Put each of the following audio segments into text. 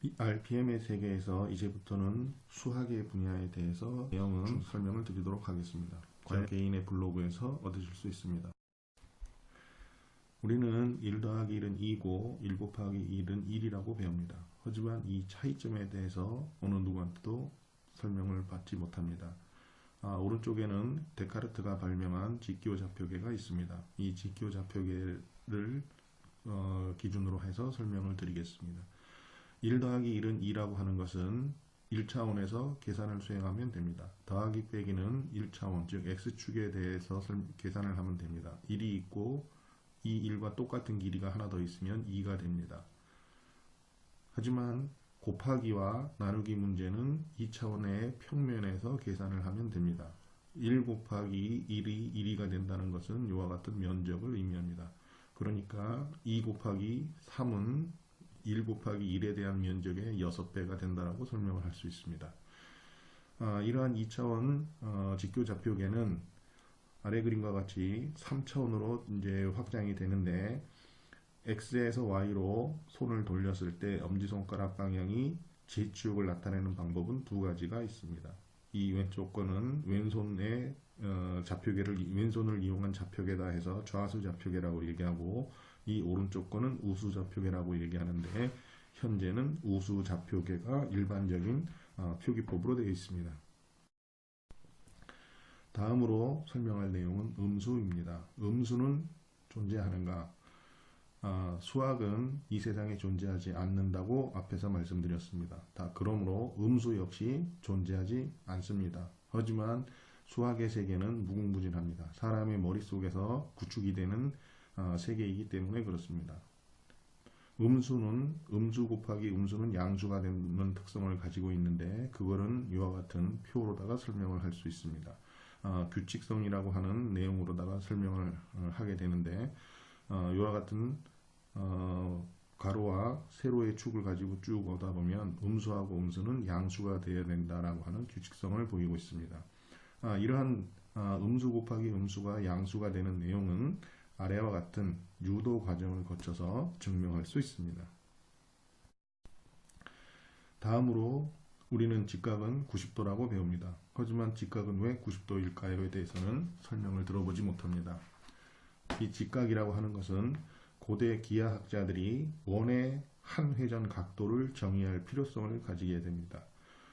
이 RPM의 세계에서 이제부터는 수학의 분야에 대해서 내용은 설명을 드리도록 하겠습니다. 제 개인의 블로그에서 얻으실 수 있습니다. 우리는 1 더하기 1은 2고 1 곱하기 1은 1이라고 배웁니다. 하지만 이 차이점에 대해서 어느 누구한테도 설명을 받지 못합니다. 오른쪽에는 데카르트가 발명한 직교좌표계가 있습니다. 이 직교좌표계를 기준으로 해서 설명을 드리겠습니다. 1 더하기 1은 2라고 하는 것은 1차원에서 계산을 수행하면 됩니다. 더하기 빼기는 1차원, 즉 x축에 대해서 계산을 하면 됩니다. 1이 있고 이 1과 똑같은 길이가 하나 더 있으면 2가 됩니다. 하지만 곱하기와 나누기 문제는 2차원의 평면에서 계산을 하면 됩니다. 1 곱하기 1이 1이가 된다는 것은 이와 같은 면적을 의미합니다. 그러니까 2 곱하기 3은 1 곱하기 1에 대한 면적의 6배가 된다고 설명을 할 수 있습니다. 이러한 2차원 직교좌표계는 아래 그림과 같이 3차원으로 이제 확장이 되는데 X에서 Y로 손을 돌렸을 때 엄지손가락 방향이 Z축을 나타내는 방법은 두 가지가 있습니다. 이 왼쪽 거는 왼손의 왼손을 이용한 좌표계다 해서 좌수 좌표계라고 얘기하고, 이 오른쪽 거는 우수 좌표계라고 얘기하는데 현재는 우수 좌표계가 일반적인 표기법으로 되어 있습니다. 다음으로 설명할 내용은 음수입니다. 음수는 존재하는가? 수학은 이 세상에 존재하지 않는다고 앞에서 말씀드렸습니다. 그러므로 음수 역시 존재하지 않습니다. 하지만 수학의 세계는 무궁무진합니다. 사람의 머릿속에서 구축이 되는 세계이기 때문에 그렇습니다. 음수 곱하기 음수는 양수가 되는 특성을 가지고 있는데 그거는 이와 같은 표로다가 설명을 할 수 있습니다. 규칙성이라고 하는 내용으로다가 설명을 하게 되는데 이와 같은 가로와 세로의 축을 가지고 쭉 오다 보면 음수하고 음수는 양수가 되어야 된다라고 하는 규칙성을 보이고 있습니다. 이러한 음수 곱하기 음수가 양수가 되는 내용은 아래와 같은 유도 과정을 거쳐서 증명할 수 있습니다. 다음으로 우리는 직각은 90도라고 배웁니다. 하지만 직각은 왜 90도일까요에 대해서는 설명을 들어보지 못합니다. 이 직각이라고 하는 것은 고대 기하학자들이 원의 한 회전 각도를 정의할 필요성을 가지게 됩니다.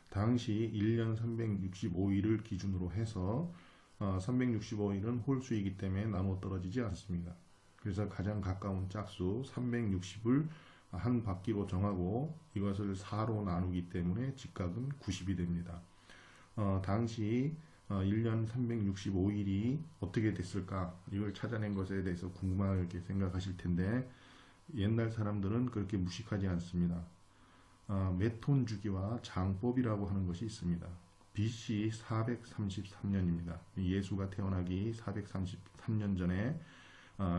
당시 1년 365일을 기준으로 해서 365일은 홀수이기 때문에 나눠 떨어지지 않습니다. 그래서 가장 가까운 짝수 360을 한 바퀴로 정하고 이것을 4로 나누기 때문에 직각은 90이 됩니다. 당시 1년 365일이 어떻게 됐을까? 이걸 찾아낸 것에 대해서 궁금하게 생각하실 텐데 옛날 사람들은 그렇게 무식하지 않습니다. 메톤 주기와 장법이라고 하는 것이 있습니다. BC 433년입니다. 예수가 태어나기 433년 전에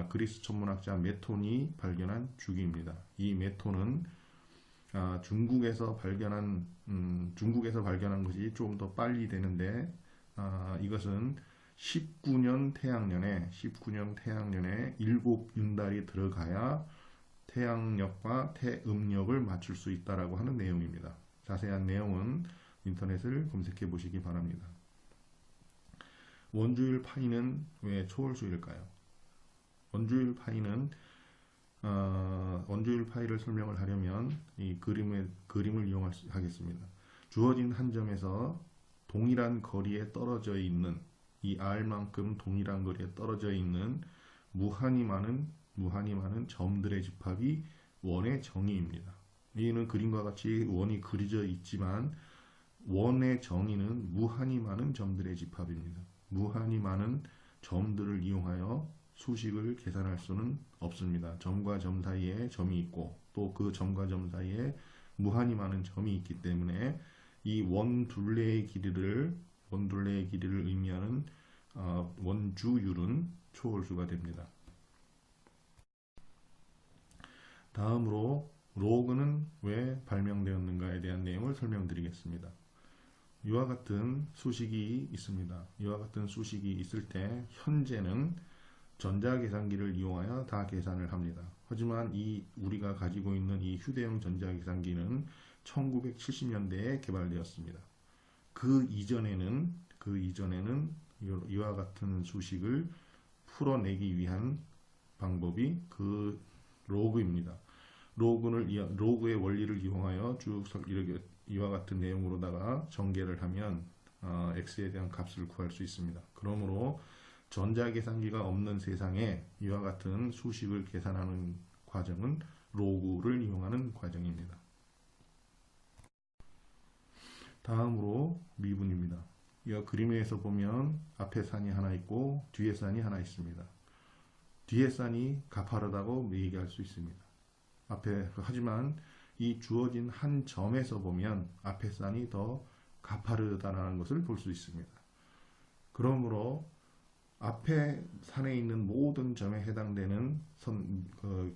그리스 천문학자 메톤이 발견한 주기입니다. 이 메톤은 중국에서 발견한 것이 조금 더 빨리 되는데 이것은 19년 태양년에 7윤달이 들어가야 태양력과 태음력을 맞출 수 있다라고 하는 내용입니다. 자세한 내용은 인터넷을 검색해 보시기 바랍니다. 원주율 파이는 왜 초홀수일까요? 원주율 파이를 설명을 하려면 이 그림을 이용하겠습니다. 주어진 한 점에서 동일한 거리에 떨어져 있는 이 R만큼 동일한 거리에 떨어져 있는 무한히 많은 점들의 집합이 원의 정의입니다. 이는 그림과 같이 원이 그려져 있지만 원의 정의는 무한히 많은 점들의 집합입니다. 무한히 많은 점들을 이용하여 수식을 계산할 수는 없습니다. 점과 점 사이에 점이 있고 또 그 점과 점 사이에 무한히 많은 점이 있기 때문에 이 원둘레의 길이를 의미하는 원주율은 초홀수가 됩니다. 다음으로 로그는 왜 발명되었는가에 대한 내용을 설명드리겠습니다. 이와 같은 수식이 있습니다. 이와 같은 수식이 있을 때 현재는 전자계산기를 이용하여 다 계산을 합니다. 하지만 우리가 가지고 있는 이 휴대용 전자계산기는 1970년대에 개발되었습니다. 그 이전에는 이와 같은 수식을 풀어내기 위한 방법이 그 로그입니다. 로그의 원리를 이용하여 쭉 이렇게 이와 같은 내용으로다가 전개를 하면 x에 대한 값을 구할 수 있습니다. 그러므로 전자계산기가 없는 세상에 이와 같은 수식을 계산하는 과정은 로그를 이용하는 과정입니다. 다음으로 미분입니다. 이 그림에서 보면 앞에 산이 하나 있고 뒤에 산이 하나 있습니다. 뒤에 산이 가파르다고 얘기할 수 있습니다. 하지만 이 주어진 한 점에서 보면 앞에 산이 더 가파르다는 것을 볼 수 있습니다. 그러므로 앞에 산에 있는 모든 점에 해당되는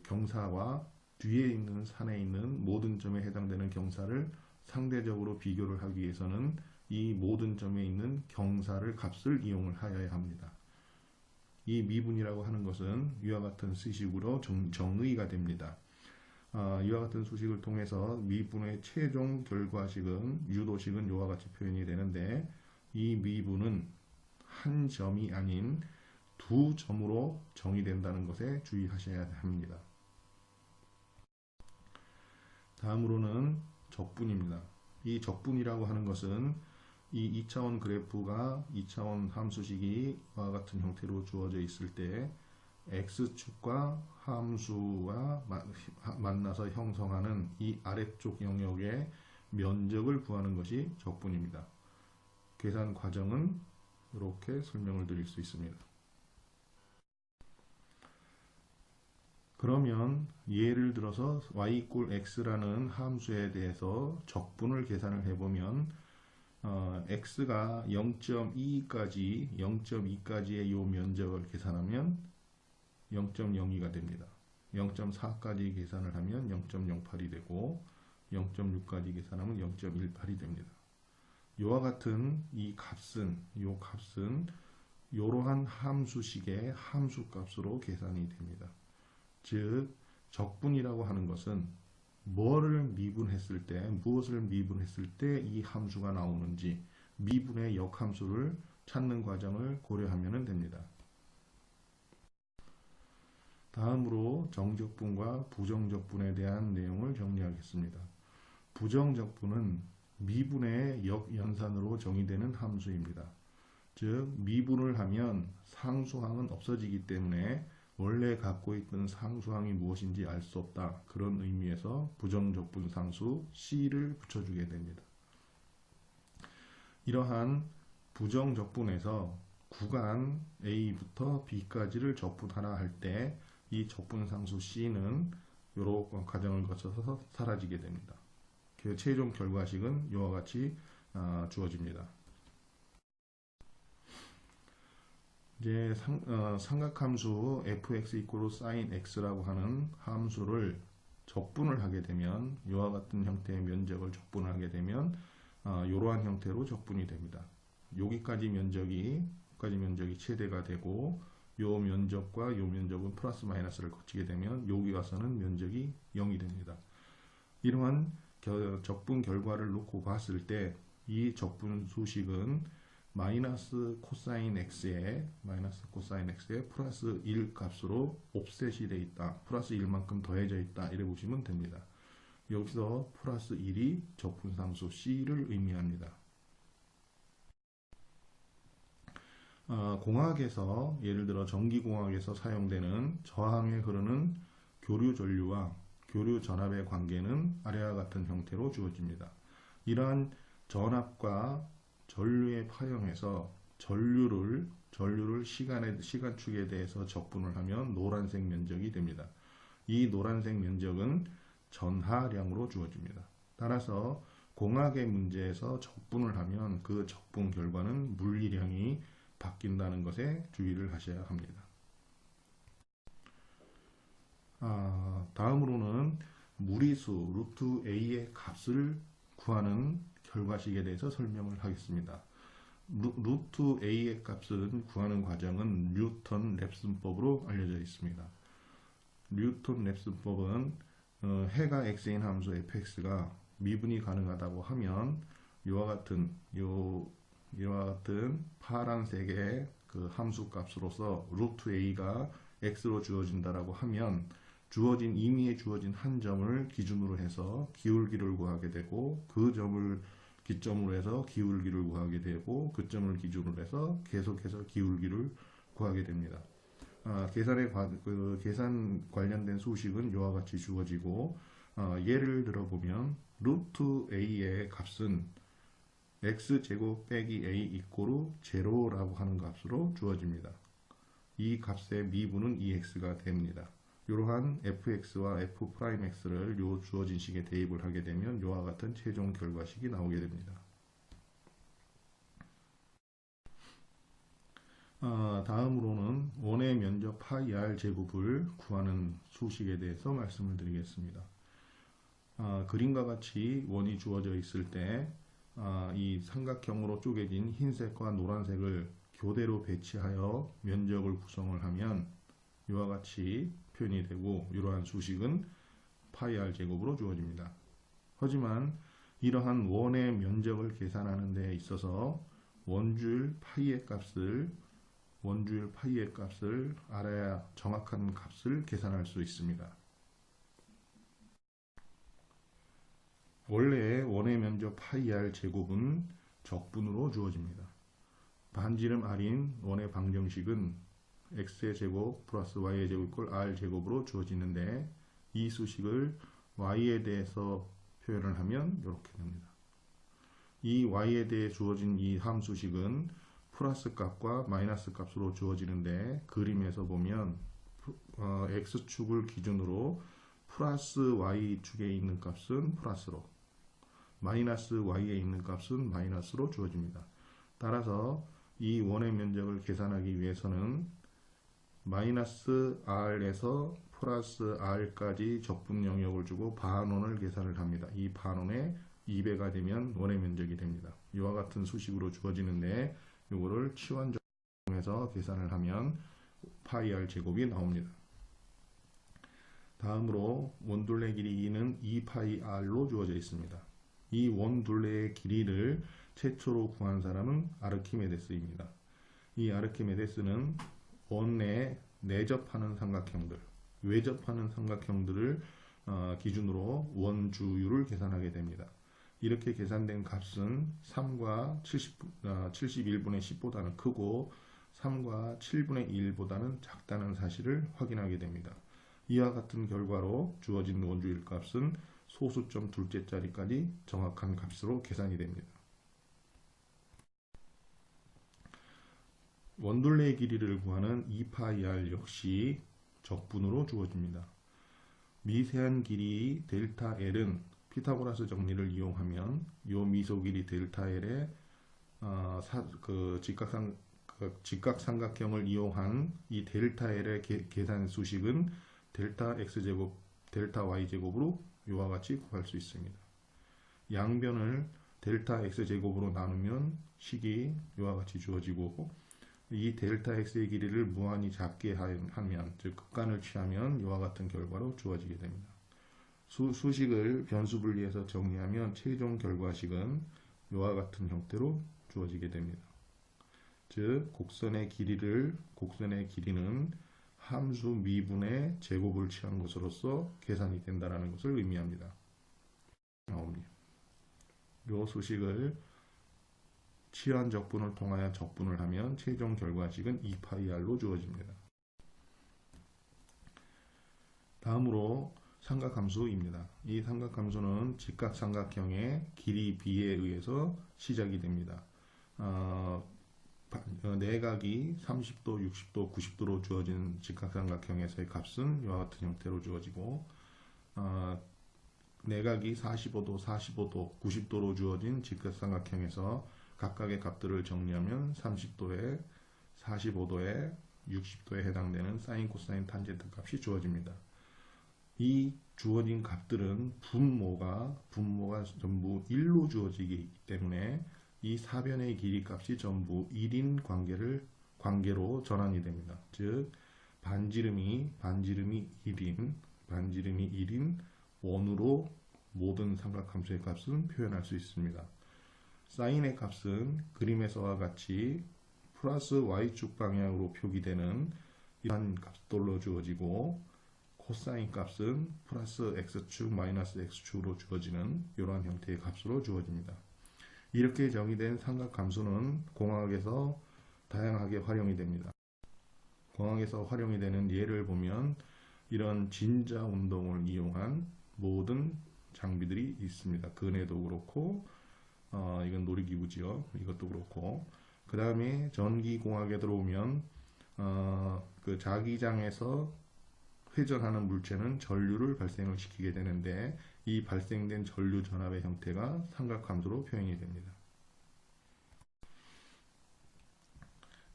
경사와 뒤에 있는 산에 있는 모든 점에 해당되는 경사를 상대적으로 비교를 하기 위해서는 이 모든 점에 있는 경사를 값을 이용을 하여야 합니다. 이 미분이라고 하는 것은 이와 같은 수식으로 정의가 됩니다. 이와 같은 수식을 통해서 미분의 최종 결과식은 유도식은 이와 같이 표현이 되는데, 이 미분은 한 점이 아닌 두 점으로 정의된다는 것에 주의하셔야 합니다. 다음으로는 적분입니다. 이 적분이라고 하는 것은 이 2차원 그래프가 2차원 함수식이 이와 같은 형태로 주어져 있을 때 x축과 함수가 만나서 형성하는 이 아래쪽 영역의 면적을 구하는 것이 적분입니다. 계산 과정은 이렇게 설명을 드릴 수 있습니다. 그러면 예를 들어서 y = x라는 함수에 대해서 적분을 계산을 해보면 x가 0.2까지의 이 면적을 계산하면 0.02가 됩니다. 0.4까지 계산을 하면 0.08이 되고 0.6까지 계산하면 0.18이 됩니다. 이와 같은 이 값은 이러한 함수식의 함수값으로 계산이 됩니다. 즉 적분이라고 하는 것은 무엇을 미분했을 때 이 함수가 나오는지 미분의 역함수를 찾는 과정을 고려하면 됩니다. 다음으로 정적분과 부정적분에 대한 내용을 정리하겠습니다. 부정적분은 미분의 역연산으로 정의되는 함수입니다. 즉 미분을 하면 상수항은 없어지기 때문에 원래 갖고 있던 상수항이 무엇인지 알 수 없다. 그런 의미에서 부정적분 상수 C를 붙여주게 됩니다. 이러한 부정적분에서 구간 A부터 B까지를 적분하라 할 때 이 적분 상수 C는 이런 과정을 거쳐서 사라지게 됩니다. 그 최종 결과식은 이와 같이 주어집니다. 이제 삼각함수 fx = sin x라고 하는 함수를 적분을 하게 되면 이와 같은 형태의 면적을 적분하게 되면 이러한 형태로 적분이 됩니다. 여기까지 면적이 최대가 되고 요 면적과 요 면적은 플러스 마이너스를 거치게 되면 여기 가서는 면적이 0이 됩니다. 이러한 적분 결과를 놓고 봤을 때 이 적분 수식은 마이너스 코사인 x에 플러스 1 값으로 옵셋이 되어 있다. 플러스 1만큼 더해져 있다. 이래 보시면 됩니다. 여기서 플러스 1이 적분상수 C를 의미합니다. 공학에서 예를 들어 전기공학에서 사용되는 저항에 흐르는 교류 전류와 교류 전압의 관계는 아래와 같은 형태로 주어집니다. 이러한 전압과 전류에 파형해서 전류를 시간축에 대해서 적분을 하면 노란색 면적이 됩니다. 이 노란색 면적은 전하량으로 주어집니다. 따라서 공학의 문제에서 적분을 하면 그 적분 결과는 물리량이 바뀐다는 것에 주의를 하셔야 합니다. 다음으로는 무리수 루트 a의 값을 구하는 결과식에 대해서 설명을 하겠습니다. 루트 a의 값을 구하는 과정은 뉴턴 랩슨법으로 알려져 있습니다. 뉴턴 랩슨법은 해가 x인 함수 fx가 미분이 가능하다고 하면 이와 같은 파란색의 그 함수 값으로서 루트 a가 x로 주어진다라고 하면 이미에 주어진 한 점을 기준으로 해서 기울기를 구하게 되고, 그 점을 기점으로 해서 기울기를 구하게 되고, 그 점을 기준으로 해서 계속해서 기울기를 구하게 됩니다. 계산 관련된 수식은 이와 같이 주어지고, 예를 들어 보면 루트 a의 값은 x제곱 빼기 a 이꼬르 제로라고 하는 값으로 주어집니다. 이 값의 미분은 2x가 됩니다. 이러한 fx와 f'x를 요 주어진 식에 대입을 하게 되면 이와 같은 최종 결과식이 나오게 됩니다. 다음으로는 원의 면적 파이 r 제곱을 구하는 수식에 대해서 말씀을 드리겠습니다. 그림과 같이 원이 주어져 있을 때 이 삼각형으로 쪼개진 흰색과 노란색을 교대로 배치하여 면적을 구성을 하면 이와 같이 표현이 되고, 이러한 수식은 파이 r 제곱으로 주어집니다. 하지만 이러한 원의 면적을 계산하는 데 있어서 원주율 파이의 값을 알아야 정확한 값을 계산할 수 있습니다. 원래 원의 면적 파이 r 제곱은 적분으로 주어집니다. 반지름 r인 원의 방정식은 x의 제곱 플러스 y의 제곱 이꼴 r 제곱으로 주어지는데, 이 수식을 y에 대해서 표현을 하면 이렇게 됩니다. 이 y에 대해 주어진 이 함수식은 플러스 값과 마이너스 값으로 주어지는데, 그림에서 보면 x축을 기준으로 플러스 y축에 있는 값은 플러스로, 마이너스 y에 있는 값은 마이너스로 주어집니다. 따라서 이 원의 면적을 계산하기 위해서는 마이너스 r에서 플러스 r까지 적분 영역을 주고 반원을 계산을 합니다. 이 반원에 2배가 되면 원의 면적이 됩니다. 이와 같은 수식으로 주어지는데, 이거를 치환 적용해서 계산을 하면 파이 r 제곱이 나옵니다. 다음으로 원둘레 길이 2는 2파이 r로 주어져 있습니다. 이 원둘레의 길이를 최초로 구한 사람은 아르키메데스입니다. 이 아르키메데스는 원에 내접하는 삼각형들, 외접하는 삼각형들을 기준으로 원주율을 계산하게 됩니다. 이렇게 계산된 값은 3과 71분의 10보다는 크고 3과 7분의 1보다는 작다는 사실을 확인하게 됩니다. 이와 같은 결과로 주어진 원주율 값은 소수점 둘째 자리까지 정확한 값으로 계산이 됩니다. 원둘레의 길이를 구하는 2파이 r 역시 적분으로 주어집니다. 미세한 길이 델타 L은 피타고라스 정리를 이용하면 이 미소 길이 델타 L의 직각삼각형을 이용한 이 델타 L의 계산 수식은 델타 X제곱, 델타 Y제곱으로 이와 같이 구할 수 있습니다. 양변을 델타 X제곱으로 나누면 식이 이와 같이 주어지고, 이 델타 X의 길이를 무한히 작게 하면, 즉 극간을 취하면 이와 같은 결과로 주어지게 됩니다. 수식을 변수 분리해서 정리하면 최종 결과식은 이와 같은 형태로 주어지게 됩니다. 즉 곡선의 길이는 함수 미분의 제곱을 취한 것으로서 계산이 된다는 것을 의미합니다. 이 수식을 치환 적분을 통하여 적분을 하면 최종 결과식은 2파이 r로 주어집니다. 다음으로 삼각함수입니다. 이 삼각함수는 직각삼각형의 길이 b에 의해서 시작이 됩니다. 내각이 30도, 60도, 90도로 주어진 직각삼각형에서의 값은 이와 같은 형태로 주어지고, 내각이 45도, 45도, 90도로 주어진 직각삼각형에서 각각의 값들을 정리하면 30도에, 45도에, 60도에 해당되는 사인, 코사인, 탄젠트 값이 주어집니다. 이 주어진 값들은 분모가 전부 1로 주어지기 때문에 이 사변의 길이 값이 전부 1인 관계로 전환이 됩니다. 즉 반지름이 1인 원으로 모든 삼각함수의 값은 표현할 수 있습니다. 사인의 값은 그림에서와 같이 플러스 y축 방향으로 표기되는 이러한 값들로 주어지고, 코사인 값은 플러스 x축 마이너스 x축으로 주어지는 이러한 형태의 값으로 주어집니다. 이렇게 정의된 삼각함수는 공학에서 다양하게 활용이 됩니다. 공학에서 활용이 되는 예를 보면 이런 진자 운동을 이용한 모든 장비들이 있습니다. 그네도 그렇고, 이건 놀이기구지요. 이것도 그렇고, 그 다음에 전기공학에 들어오면 그 자기장에서 회전하는 물체는 전류를 발생을 시키게 되는데, 이 발생된 전류 전압의 형태가 삼각함수로 표현이 됩니다.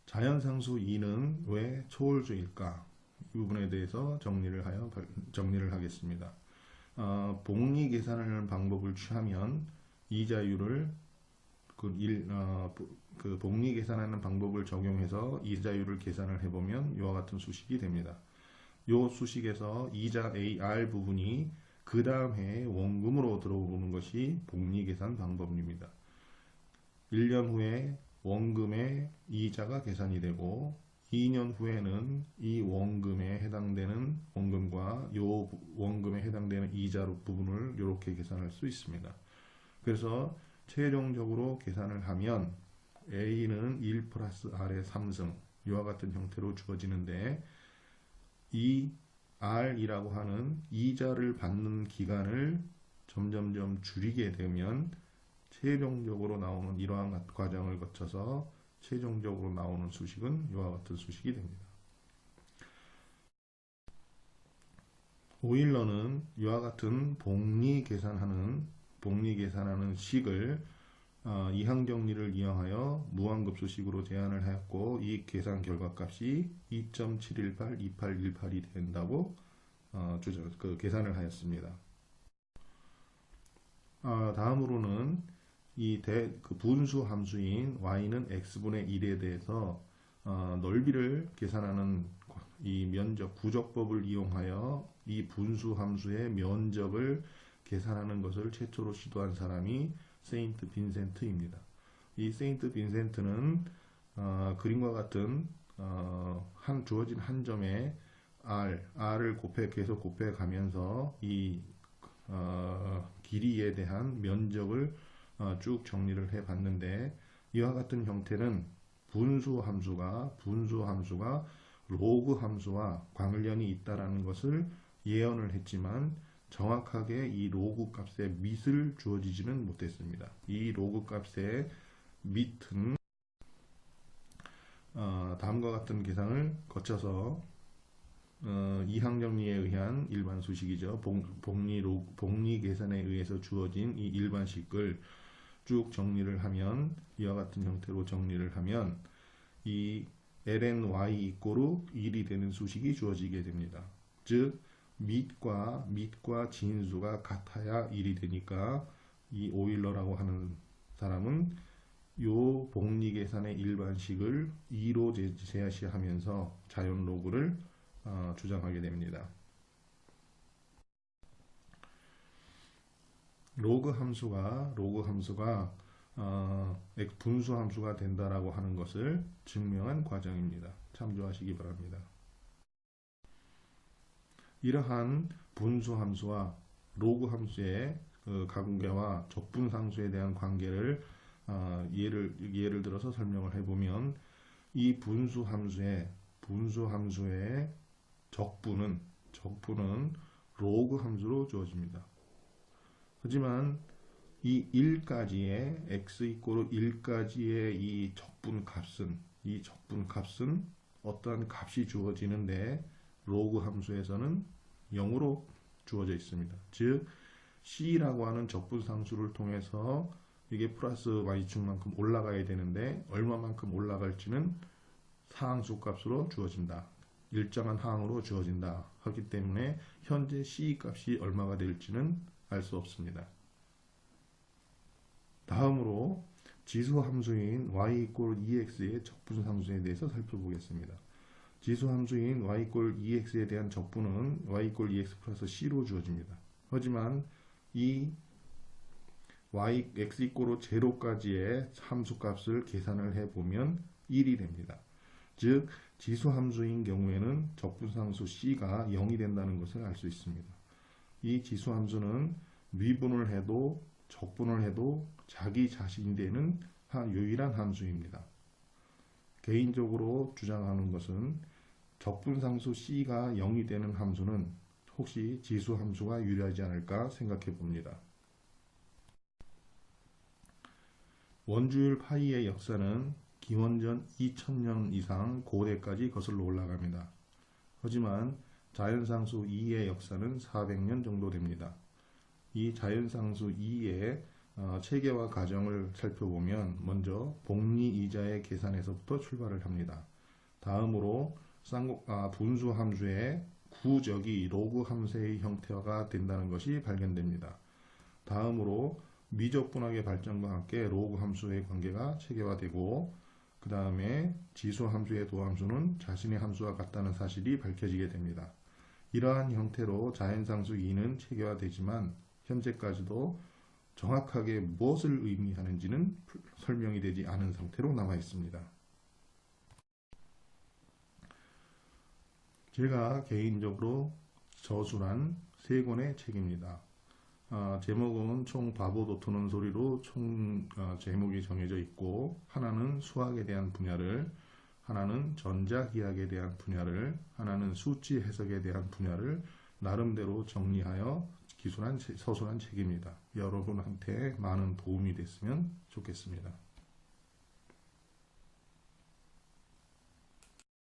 자연상수 2는 왜 초월주일까? 이 부분에 대해서 정리를 하겠습니다. 복리 계산하는 방법을 취하면 이자율을 그 복리 계산하는 방법을 적용해서 이자율을 계산을 해보면 이와 같은 수식이 됩니다. 이 수식에서 이자 AR 부분이 그 다음 해에 원금으로 들어오는 것이 복리 계산 방법입니다. 1년 후에 원금의 이자가 계산이 되고, 2년 후에는 이 원금에 해당되는 원금과 이 원금에 해당되는 이자 부분을 이렇게 계산할 수 있습니다. 그래서 최종적으로 계산을 하면 A는 1 플러스 R의 3승, 이와 같은 형태로 주어지는데, 이 R이라고 하는 이자를 받는 기간을 점점점 줄이게 되면 최종적으로 나오는 이러한 과정을 거쳐서 최종적으로 나오는 수식은 이와 같은 수식이 됩니다. 오일러는 이와 같은 복리 계산하는 식을 이항정리를 이용하여 무한급수식으로 제한을 하였고, 이 계산 결과값이 2.7182818이 된다고 계산을 하였습니다. 다음으로는 그 분수 함수인 y는 x분의 1에 대해서 넓이를 계산하는 이 면적 부적법을 이용하여 이 분수 함수의 면적을 계산하는 것을 최초로 시도한 사람이 세인트 빈센트입니다. 이 세인트 빈센트는 그림과 같은 주어진 한 점에 r을 계속 곱해 가면서 이 길이에 대한 면적을 쭉 정리를 해 봤는데, 이와 같은 형태는 분수 함수가 로그 함수와 관련이 있다라는 것을 예언을 했지만, 정확하게 이 로그 값의 밑을 주어지지는 못했습니다. 이 로그 값의 밑은 다음과 같은 계산을 거쳐서 이항정리에 의한 일반 수식이죠. 복리 계산에 의해서 주어진 이 일반식을 쭉 정리를 하면, 이와 같은 형태로 정리를 하면 이 lny 이꼬르 1이 되는 수식이 주어지게 됩니다. 즉 밑과 진수가 같아야 1이 되니까, 이 오일러라고 하는 사람은 요 복리 계산의 일반식을 2로 제시하면서 자연 로그를 주장하게 됩니다. 로그 함수가 분수 함수가 된다라고 하는 것을 증명한 과정입니다. 참조하시기 바랍니다. 이러한 분수 함수와 로그 함수의 관계와 적분상수에 대한 관계를 예를 들어서 설명을 해보면, 이 분수 함수의 적분은 로그 함수로 주어집니다. 하지만 이 1까지의 x 이꼬르 1까지의 이 적분 값은 어떠한 값이 주어지는데, 로그 함수에서는 0으로 주어져 있습니다. 즉 c라고 하는 적분상수를 통해서 이게 플러스 y축만큼 올라가야 되는데, 얼마만큼 올라갈지는 상수 값으로 주어진다. 일정한 항으로 주어진다 하기 때문에 현재 c 값이 얼마가 될지는 알 수 없습니다. 다음으로 지수 함수인 y 이꼴 2x의 적분상수에 대해서 살펴보겠습니다. 지수 함수인 y 이꼴 2x에 대한 적분은 y 이꼴 2x 플러스 c로 주어집니다. 하지만 이 y x 이꼬르 제로까지의 함수값을 계산을 해보면 1이 됩니다. 즉 지수 함수인 경우에는 적분상수 c가 0이 된다는 것을 알 수 있습니다. 이 지수 함수는 미분을 해도 적분을 해도 자기 자신이 되는 유일한 함수입니다. 개인적으로 주장하는 것은 적분상수 c가 0이 되는 함수는 혹시 지수 함수가 유리하지 않을까 생각해 봅니다. 원주율 파이의 역사는 기원전 2000년 이상 고대까지 거슬러 올라갑니다. 하지만 자연상수 2의 역사는 400년 정도 됩니다. 이 자연상수 2의 체계와 과정을 살펴보면 먼저 복리이자의 계산에서부터 출발을 합니다. 다음으로 분수 함수의 구적이 로그 함수의 형태가 된다는 것이 발견됩니다. 다음으로 미적분학의 발전과 함께 로그 함수의 관계가 체계화되고 그 다음에 지수 함수의 도함수는 자신의 함수와 같다는 사실이 밝혀지게 됩니다. 이러한 형태로 자연상수 2는 체계화되지만 현재까지도 정확하게 무엇을 의미하는지는 설명이 되지 않은 상태로 남아 있습니다. 제가 개인적으로 저술한 3권의 책입니다. 제목은 총 바보 도트는 소리로 제목이 정해져 있고, 하나는 수학에 대한 분야를, 하나는 전자기하학에 대한 분야를, 하나는 수치 해석에 대한 분야를 나름대로 정리하여 서술한 책입니다. 여러분한테 많은 도움이 됐으면 좋겠습니다.